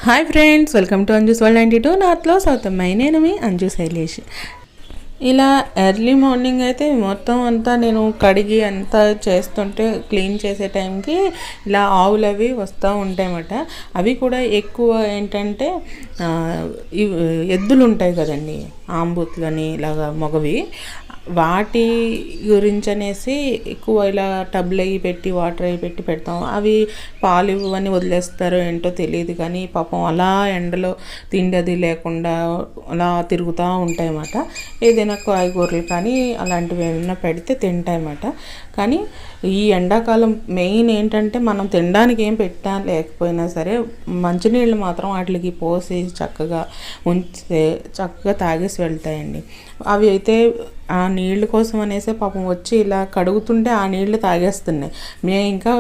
Hi friends, welcome to Anju's world 92 నార్త్లో south అమ్మాయి. నేను మీ అంజు శైలేష్. ఇలా ఎర్లీ మార్నింగ్ అయితే మొత్తం అంతా నేను కడిగి అంతా చేస్తుంటే క్లీన్ చేసే టైంకి ఇలా ఆవులు అవి వస్తూ ఉంటాయన్నమాట. అవి కూడా ఎక్కువ ఏంటంటే ఎద్దులు ఉంటాయి కదండి, ఆంబూతులని ఇలాగా మగవి, వాటి గురించి అనేసి ఎక్కువ ఇలా టబ్లు అవి పెట్టి వాటర్ అవి పెట్టి పెడతాం. అవి పాలు ఇవన్నీ వదిలేస్తారో ఏంటో తెలియదు, కానీ పాపం అలా ఎండలో తిండి అది లేకుండా అలా తిరుగుతూ ఉంటాయన్నమాట. ఏదైనా కాయగూరలు కానీ అలాంటివి ఏమైనా పెడితే తింటాయన్నమాట. కానీ ఈ ఎండాకాలం మెయిన్ ఏంటంటే మనం తినడానికి ఏం పెట్టా లేకపోయినా సరే మంచినీళ్ళు మాత్రం వాటికి పోసి చక్కగా ఉంచితే చక్కగా తాగేసి వెళ్తాయండి. అవి అయితే ఆ నీళ్ళ కోసం అనేసి పాపం వచ్చి ఇలా కడుగుతుంటే ఆ నీళ్లు తాగేస్తున్నాయి. మేము ఇంకా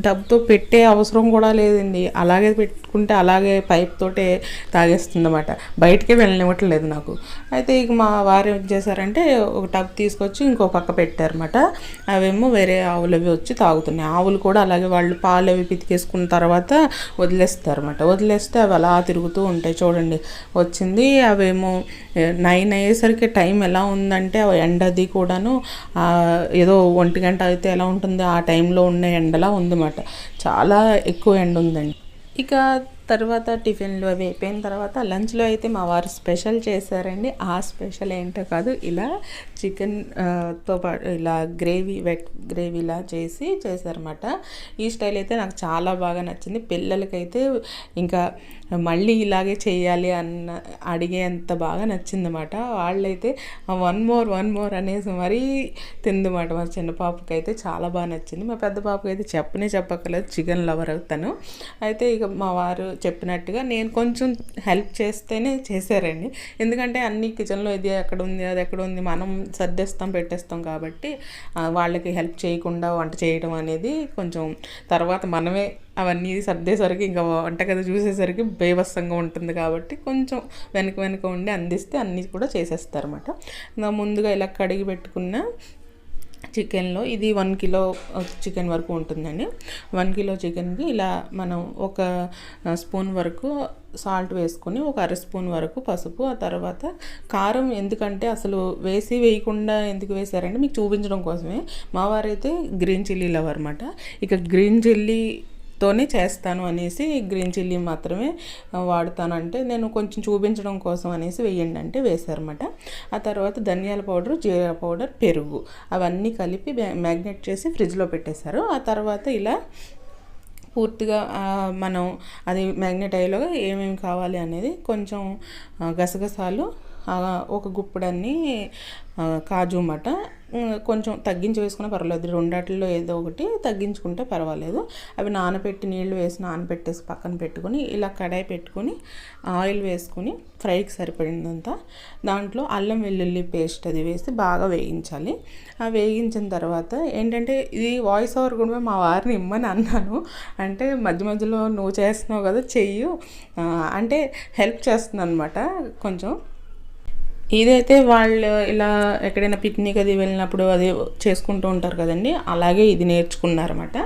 డబ్బుతో పెట్టే అవసరం కూడా లేదండి, అలాగే పెట్టుకుంటే అలాగే పైప్ తోటే తాగేస్తుంది అన్నమాట. బయటకే వెళ్ళనివ్వట్లేదు నాకు. అయితే ఇక మా వారు ఏం చేశారంటే ఒక టబ్ తీసుకొచ్చి ఇంకో పక్క పెట్టారన్నమాట. అవేమో వేరే ఆవులు అవి వచ్చి తాగుతున్నాయి. ఆవులు కూడా అలాగే వాళ్ళు పాలు అవి పితికేసుకున్న తర్వాత వదిలేస్తారన్నమాట. వదిలేస్తే అవి అలా తిరుగుతూ ఉంటాయి. చూడండి వచ్చింది, అవేమో 9 అయ్యేసరికి టైం ఎలా ఉందంటే ఎండది కూడాను ఏదో 1 గంట అయితే ఎలా ఉంటుంది ఆ టైంలో ఉన్న ఎండలా ఉందన్నమాట. చాలా ఎక్కువ ఎండ ఉందండి. ఇక తర్వాత టిఫిన్లు అవి అయిపోయిన తర్వాత లంచ్లో అయితే మా వారు స్పెషల్ చేశారండి. ఆ స్పెషల్ ఏంటో కాదు, ఇలా చికెన్తో పాటు ఇలా వెట్ గ్రేవీలా చేశారన్నమాట. ఈ స్టైల్ అయితే నాకు చాలా బాగా నచ్చింది. పిల్లలకైతే ఇంకా మళ్ళీ ఇలాగే చేయాలి అడిగేంత బాగా నచ్చిందన్నమాట. వాళ్ళైతే వన్ మోర్ అనేసి మరీ తిందన్నమాట. మా చిన్న పాపకి అయితే చాలా బాగా నచ్చింది. మా పెద్ద పాపకి అయితే చెప్పక్కర్లేదు, చికెన్ లవర్ అవుతాను. అయితే ఇక మా వారు చెప్పినట్టుగా నేను కొంచెం హెల్ప్ చేస్తేనే చేశారండి. ఎందుకంటే అన్ని కిచెన్లో ఇది ఎక్కడ ఉంది అది ఎక్కడ ఉంది మనం సర్దేస్తాం పెట్టేస్తాం కాబట్టి వాళ్ళకి హెల్ప్ చేయకుండా వంట చేయడం అనేది కొంచెం తర్వాత మనమే అవన్నీ సర్దేసరికి ఇంకా వంటగది చూసేసరికి బేభత్సంగా ఉంటుంది కాబట్టి కొంచెం వెనక ఉండి అందిస్తే అన్నీ కూడా చేసేస్తారన్నమాట. ముందుగా ఇలా కడిగి పెట్టుకున్న చికెన్లో ఇది 1 కిలో చికెన్ వరకు ఉంటుందండి. 1 కిలో చికెన్కి ఇలా మనం ఒక స్పూన్ వరకు సాల్ట్ వేసుకొని, ఒక అర స్పూన్ వరకు పసుపు, ఆ తర్వాత కారం. ఎందుకంటే అసలు వేయకుండా ఎందుకు వేశారంటే మీకు చూపించడం కోసమే. మా వారైతే గ్రీన్ చిల్లీ లవర్ అన్నమాట. ఇక గ్రీన్ చిల్లీతోనే చేస్తాను అనేసి గ్రీన్ చిల్లీ మాత్రమే వాడతానంటే నేను కొంచెం చూపించడం కోసం అనేసి వేయండి అంటే వేశారన్నమాట. ఆ తర్వాత ధనియాల పౌడర్, జీరా పౌడర్, పెరుగు అవన్నీ కలిపి మ్యాగ్నేట్ చేసి ఫ్రిడ్జ్లో పెట్టేశారు. ఆ తర్వాత ఇలా పూర్తిగా మనం అది మ్యాగ్నేట్ అయ్యేలోగా ఏమేమి కావాలి అనేది కొంచెం గసగసాలు, ఒక గుప్పుడన్నీ కాజు అన్నమాట. కొంచెం తగ్గించి వేసుకున్నా పర్వాలేదు, రెండాటిల్లో ఏదో ఒకటి తగ్గించుకుంటే పర్వాలేదు. అవి నీళ్ళు వేసి నానబెట్టేసి పక్కన పెట్టుకొని ఇలా కడాయి పెట్టుకొని ఆయిల్ వేసుకొని ఫ్రైకి సరిపడినంత దాంట్లో అల్లం వెల్లుల్లి పేస్ట్ అది వేసి బాగా వేయించాలి. ఆ వేయించిన తర్వాత ఏంటంటే ఇది వాయిస్ ఓవర్ కూడా మా వారిని ఇమ్మని అన్నాను. అంటే మధ్యలో నువ్వు చేస్తున్నావు కదా చెయ్యు అంటే హెల్ప్ చేస్తుంది అనమాట కొంచెం. ఇదైతే వాళ్ళు ఇలా ఎక్కడైనా పిక్నిక్ అది వెళ్ళినప్పుడు అది చేసుకుంటూ ఉంటారు కదండి, అలాగే ఇది నేర్చుకున్నారన్నమాట.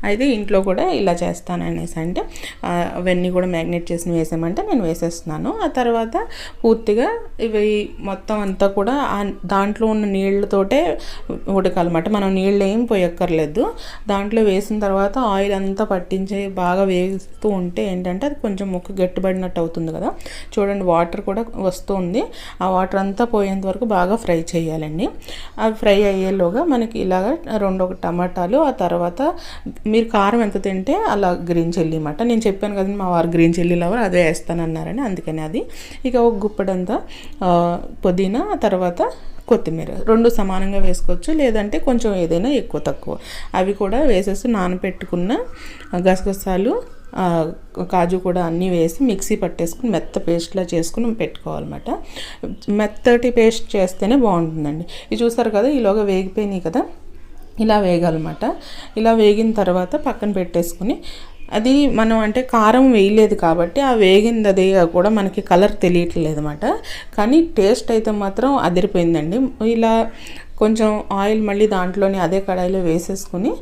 అయితే ఇంట్లో కూడా ఇలా చేస్తాననేసి అంటే అవన్నీ కూడా మ్యాగ్నేట్ చేసి వేసామంటే నేను వేసేస్తున్నాను. ఆ తర్వాత పూర్తిగా ఇవి మొత్తం అంతా కూడా దాంట్లో ఉన్న నీళ్ళతోటే ఉడకాలన్నమాట. మనం నీళ్ళు ఏం పోయక్కర్లేదు. దాంట్లో వేసిన తర్వాత ఆయిల్ అంతా పట్టించి బాగా వేస్తూ ఉంటే ఏంటంటే అది కొంచెం ముక్క గట్టిపడినట్టు అవుతుంది కదా. చూడండి వాటర్ కూడా వస్తుంది. ఆ వాటర్ అంతా పోయేంత వరకు బాగా ఫ్రై చేయాలండి. అవి ఫ్రై అయ్యేలోగా మనకి ఇలాగ 2 టమాటాలు, ఆ తర్వాత మీరు కారం ఎంత తింటే అలా గ్రీన్ చిల్లీ అన్నమాట. నేను చెప్పాను కదండి మా వారు గ్రీన్ చిల్లీ లవర్, అదే వేస్తానన్నారని, అందుకని అది. ఇక ఒక గుప్పడంతా పుదీనా, ఆ తర్వాత కొత్తిమీర 2 సమానంగా వేసుకోవచ్చు, లేదంటే కొంచెం ఏదైనా ఎక్కువ తక్కువ. అవి కూడా వేసేసి నానబెట్టుకున్న గసగసాలు, కాజు కూడా అన్నీ వేసి మిక్సీ పట్టేసుకుని మెత్త పేస్ట్లా చేసుకుని పెట్టుకోవాలన్నమాట. మెత్తటి పేస్ట్ చేస్తేనే బాగుంటుందండి. ఇది చూసారు కదా, ఈలోగా వేగిపోయినాయి కదా, ఇలా వేగాలన్నమాట. ఇలా వేగిన తర్వాత పక్కన పెట్టేసుకుని అది మనం అంటే కారం వేయలేదు కాబట్టి ఆ వేగింది అది కూడా మనకి కలర్ తెలియట్లేదు అన్నమాట. కానీ టేస్ట్ అయితే మాత్రం అదిరిపోయిందండి. ఇలా కొంచెం ఆయిల్ మళ్ళీ దాంట్లోనే అదే కడాయిలో వేసేసుకుని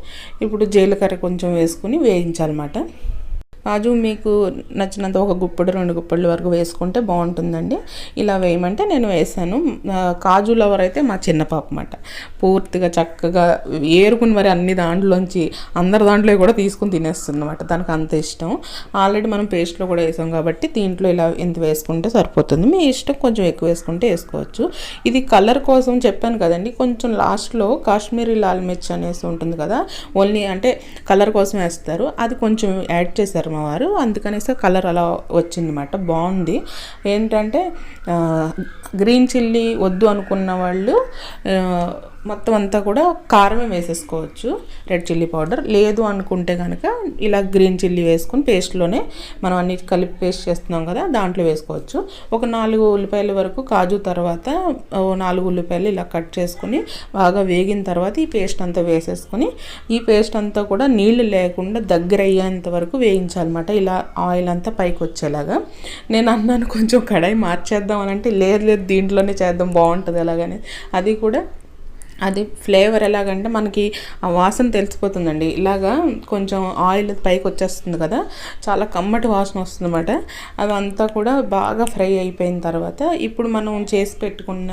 ఇప్పుడు జీలకర్ర కొంచెం వేసుకుని వేయించాలన్నమాట. కాజు మీకు నచ్చినంత ఒక గుప్పెడు 2 గుప్పెళ్ళ వరకు వేసుకుంటే బాగుంటుందండి. ఇలా వేయమంటే నేను వేసాను. కాజు లవర్ అయితే మా చిన్న పాప అన్నమాట. పూర్తిగా చక్కగా ఏరుకుని మరి అన్ని దాంట్లోంచి అందరి దాంట్లో కూడా తీసుకుని తినేస్తుంది అన్నమాట. దానికి అంత ఇష్టం. ఆల్రెడీ మనం పేస్ట్లో కూడా వేసాం కాబట్టి దీంట్లో ఇలా ఇంత వేసుకుంటే సరిపోతుంది. మీ ఇష్టం, కొంచెం ఎక్కువ వేసుకుంటే వేసుకోవచ్చు. ఇది కలర్ కోసం చెప్పాను కదండి, కొంచెం లాస్ట్లో కాశ్మీరీ లాల్ మిర్చి అనేసి ఉంటుంది కదా, ఓన్లీ అంటే కలర్ కోసం వేస్తారు, అది కొంచెం యాడ్ చేశారు మా వారు. అందుకనేసి కలర్ అలా వచ్చిందన్నమాట. బాగుంది. ఏంటంటే గ్రీన్ చిల్లీ వద్దు అనుకున్న వాళ్ళు మొత్తం అంతా కూడా కారమే వేసేసుకోవచ్చు, రెడ్ చిల్లీ పౌడర్. లేదు అనుకుంటే కనుక ఇలా గ్రీన్ చిల్లీ వేసుకొని పేస్ట్లోనే మనం అన్ని కలిపి పేస్ట్ చేస్తున్నాం కదా, దాంట్లో వేసుకోవచ్చు. ఒక 4 ఉల్లిపాయల వరకు కాజు, తర్వాత 4 ఉల్లిపాయలు ఇలా కట్ చేసుకొని బాగా వేగిన తర్వాత ఈ పేస్ట్ అంతా వేసేసుకొని ఈ పేస్ట్ అంతా కూడా నీళ్లు లేకుండా దగ్గర అయ్యేంత వరకు వేయించాలన్నమాట. ఇలా ఆయిల్ అంతా పైకి వచ్చేలాగా. నేను అన్నాను కొంచెం కడాయి మార్చేద్దాం అని అంటే, లేదు దీంట్లోనే చేద్దాం బాగుంటుంది అలాగని. అది కూడా అది ఫ్లేవర్ ఎలాగంటే మనకి ఆ వాసన తెలిసిపోతుందండి. ఇలాగా కొంచెం ఆయిల్ పైకి వచ్చేస్తుంది కదా, చాలా కమ్మటి వాసన వస్తుంది అన్నమాట. అదంతా కూడా బాగా ఫ్రై అయిపోయిన తర్వాత ఇప్పుడు మనం చేసి పెట్టుకున్న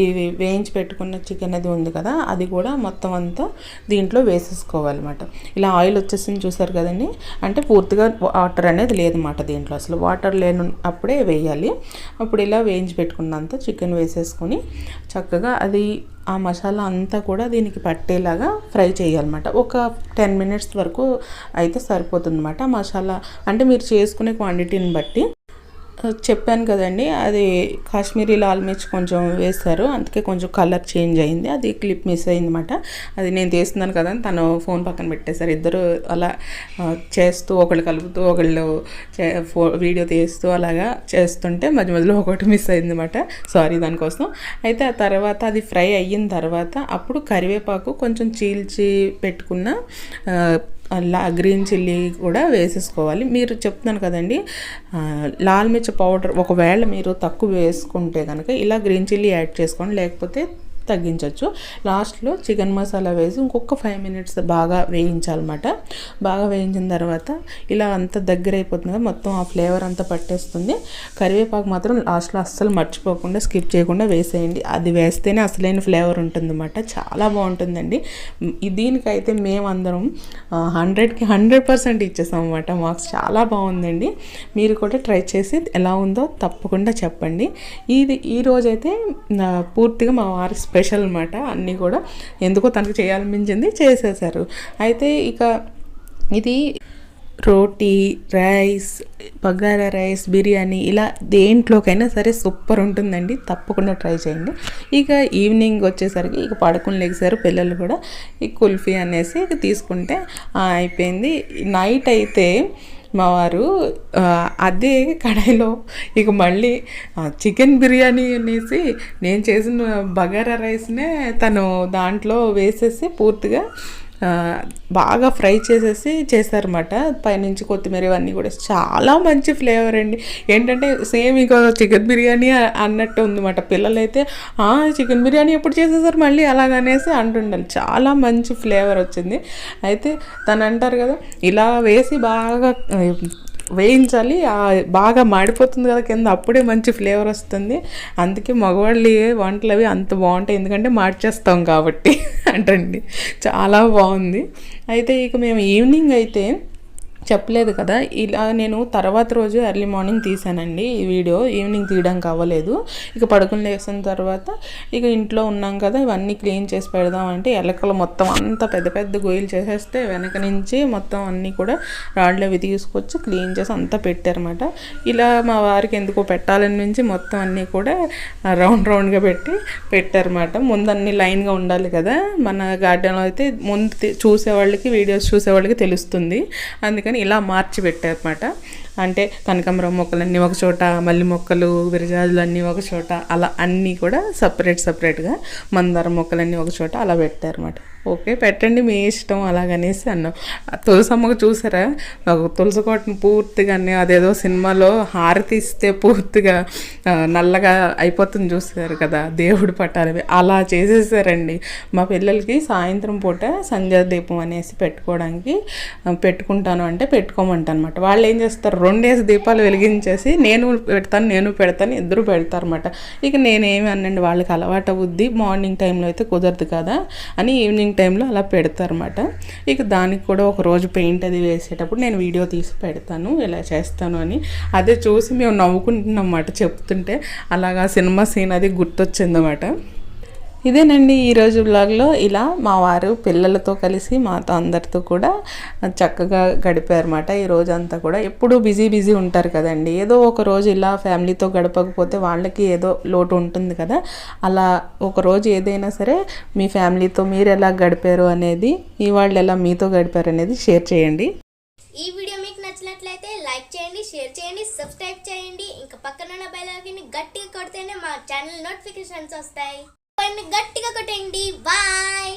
ఇవి వేయించి పెట్టుకున్న చికెన్ అది ఉంది కదా, అది కూడా మొత్తం అంతా దీంట్లో వేసేసుకోవాలన్నమాట. ఇలా ఆయిల్ వచ్చేసింది చూసారు కదండి, అంటే పూర్తిగా వాటర్ అనేది లేదన్నమాట దీంట్లో. అసలు వాటర్ లేని అప్పుడే వేయాలి. అప్పుడు ఇలా వేయించి పెట్టుకున్నంత చికెన్ వేసేసుకొని చక్కగా అది ఆ మసాలా అంతా కూడా దీనికి పట్టేలాగా ఫ్రై చేయాలన్నమాట. ఒక 10 మినిట్స్ వరకు అయితే సరిపోతుందన్నమాట. మసాలా అంటే మీరు చేసుకునే క్వాంటిటీని బట్టి. చెప్పాను కదండి, అది కాశ్మీరీ లాల్ మిర్చి కొంచెం వేస్తారు, అందుకే కొంచెం కలర్ చేంజ్ అయింది. అది క్లిప్ మిస్ అయిందన్నమాట. అది నేను తీస్తున్నాను కదా అని తను ఫోన్ పక్కన పెట్టేశారు. ఇద్దరు అలా చేస్తూ ఒకళ్ళు కలుపుతూ ఒకళ్ళు వీడియో తీస్తూ అలాగా చేస్తుంటే మధ్య మధ్యలో ఒకటి మిస్ అయిందన్నమాట. సారీ దానికోసం. అయితే ఆ తర్వాత అది ఫ్రై అయిన తర్వాత అప్పుడు కరివేపాకు కొంచెం చీల్చి పెట్టుకున్న గ్రీన్ చిల్లీ కూడా వేసేసుకోవాలి. మీరు చెప్తున్నాను కదండి, లాల్ మిర్చి పౌడర్ ఒకవేళ మీరు తక్కువ వేసుకుంటే కనుక ఇలా గ్రీన్ చిల్లీ యాడ్ చేసుకోండి, లేకపోతే తగ్గించవచ్చు. లాస్ట్లో చికెన్ మసాలా వేసి ఇంకొక 5 మినిట్స్ బాగా వేయించాలన్నమాట. బాగా వేయించిన తర్వాత ఇలా అంతా దగ్గర అయిపోతుంది కదా, మొత్తం ఆ ఫ్లేవర్ అంతా పట్టేస్తుంది. కరివేపాకు మాత్రం లాస్ట్లో అస్సలు మర్చిపోకుండా స్కిప్ చేయకుండా వేసేయండి. అది వేస్తేనే అసలైన ఫ్లేవర్ ఉంటుందన్నమాట. చాలా బాగుంటుందండి. దీనికైతే మేమందరం 100కి 100% ఇచ్చేసాం అన్నమాట. మార్క్స్ చాలా బాగుందండి. మీరు కూడా ట్రై చేసి ఎలా ఉందో తప్పకుండా చెప్పండి. ఈరోజైతే పూర్తిగా మా వారి స్పెషల్ అన్నమాట. అన్నీ కూడా ఎందుకో తనకు చేయాలనిపించింది, చేసేసారు. అయితే ఇక ఇది రోటీ, రైస్, బగారా రైస్, బిర్యానీ ఇలా దేంట్లోకైనా సరే సూపర్ ఉంటుందండి. తప్పకుండా ట్రై చేయండి. ఇక ఈవినింగ్ వచ్చేసరికి ఇక పడుకుని లేచారు పిల్లలు కూడా. ఈ కుల్ఫీ అనేసి ఇక తీసుకుంటే అయిపోయింది. నైట్ అయితే మా వారు అదే కడాయిలో ఇక మళ్ళీ చికెన్ బిర్యానీ అనేసి నేను చేసిన బగారా రైస్నే తను దాంట్లో వేసేసి పూర్తిగా బాగా ఫ్రై చేసేసి చేశారన్నమాట. పైనుంచి కొత్తిమీర ఇవన్నీ కూడా చాలా మంచి ఫ్లేవర్ అండి. ఏంటంటే సేమ్ ఇక చికెన్ బిర్యానీ అన్నట్టు ఉందన్నమాట. పిల్లలైతే చికెన్ బిర్యానీ ఎప్పుడు చేసేసారు మళ్ళీ అలాగనేసి అంటుండాలి. చాలా మంచి ఫ్లేవర్ వచ్చింది. అయితే తను అంటారు కదా, ఇలా వేసి బాగా వేయించాలి, బాగా మాడిపోతుంది కదా కింద, అప్పుడే మంచి ఫ్లేవర్ వస్తుంది. అందుకే మగవాళ్ళు వంటలు అవి అంత బాగుంటాయి, ఎందుకంటే మార్చేస్తాం కాబట్టి అంటండి. చాలా బాగుంది. అయితే ఇక మేము ఈవినింగ్ అయితే చెప్పలేదు కదా, ఇలా నేను తర్వాత రోజు ఎర్లీ మార్నింగ్ తీసానండి ఈ వీడియో. ఈవినింగ్ తీయడానికి అవ్వలేదు. ఇక పడుకుని లేచిన తర్వాత ఇక ఇంట్లో ఉన్నాం కదా, ఇవన్నీ క్లీన్ చేసి పెడదామంటే ఎలకలు మొత్తం అంతా పెద్ద పెద్ద గొయ్యలు చేసేస్తే వెనక నుంచి మొత్తం అన్నీ కూడా రాళ్ళు అవి తీసుకొచ్చి క్లీన్ చేసి అంతా పెట్టారన్నమాట. ఇలా మా వారికి ఎందుకో పెట్టాలని నుంచి మొత్తం అన్నీ కూడా రౌండ్గా పెట్టారన్నమాట. ముందు అన్ని లైన్గా ఉండాలి కదా మన గార్డెన్లో అయితే, ముందు చూసేవాళ్ళకి వీడియోస్ చూసేవాళ్ళకి తెలుస్తుంది. అందుకని ఇలా మార్చి పెట్టారన్నమాట. అంటే కనకాంబరం మొక్కలన్నీ ఒక చోట, మల్లి మొక్కలు, విరజాజులు అన్నీ ఒక చోట, అలా అన్నీ కూడా సపరేట్గా మందారం మొక్కలన్నీ ఒక చోట అలా పెట్టారన్నమాట. ఓకే పెట్టండి మీ ఇష్టం అలాగనేసి అన్నాం. తులసమ్మకు చూసారా తులసి కోటను పూర్తిగానే అదేదో సినిమాలో హారతి ఇస్తే పూర్తిగా నల్లగా అయిపోతుంది చూసారు కదా దేవుడి పట్టాలవి, అలా చేసేసారండి. మా పిల్లలకి సాయంత్రం పూట సంధ్యా దీపం అనేసి పెట్టుకుంటాను అంటే పెట్టుకోమంట అనమాట. వాళ్ళు ఏం చేస్తారు 2 దీపాలు వెలిగించేసి నేను పెడతాను ఇద్దరు పెడతారన్నమాట. ఇక నేనేమి అనండి వాళ్ళకి అలవాటు అవుద్ది, మార్నింగ్ టైంలో అయితే కుదరదు కదా అని ఈవినింగ్ టైంలో అలా పెడతారన్నమాట. ఇక దానికి కూడా ఒక రోజు పెయింట్ అది వేసేటప్పుడు నేను వీడియో తీసి పెడతాను ఇలా చేస్తాను అని. అదే చూసి మేము నవ్వుకుంటున్నాం అన్నమాట చెప్తుంటే, అలాగా సినిమా సీన్ అది గుర్తొచ్చిందన్నమాట. ఇదేనండి ఈరోజు వ్లాగ్లో. ఇలా మా వారు పిల్లలతో కలిసి మాతో అందరితో కూడా చక్కగా గడిపారన్నమాట ఈ రోజంతా కూడా. ఎప్పుడూ బిజీ ఉంటారు కదండి, ఏదో ఒక రోజు ఇలా ఫ్యామిలీతో గడపకపోతే వాళ్ళకి ఏదో లోటు ఉంటుంది కదా. అలా ఒక రోజు ఏదైనా సరే మీ ఫ్యామిలీతో మీరు ఎలా గడిపారు అనేది, ఈ వాళ్ళు ఎలా మీతో గడిపారు అనేది షేర్ చేయండి. ఈ వీడియో మీకు నచ్చినట్లయితే లైక్ చేయండి, షేర్ చేయండి, సబ్స్క్రైబ్ చేయండి. ఇంకా పక్కన ఉన్న బెల్ ఐకాన్ని గట్టిగా కొడితేనే మా ఛానల్ నోటిఫికేషన్స్ వస్తాయి. గట్టిగా కొట్టండి. బాయ్.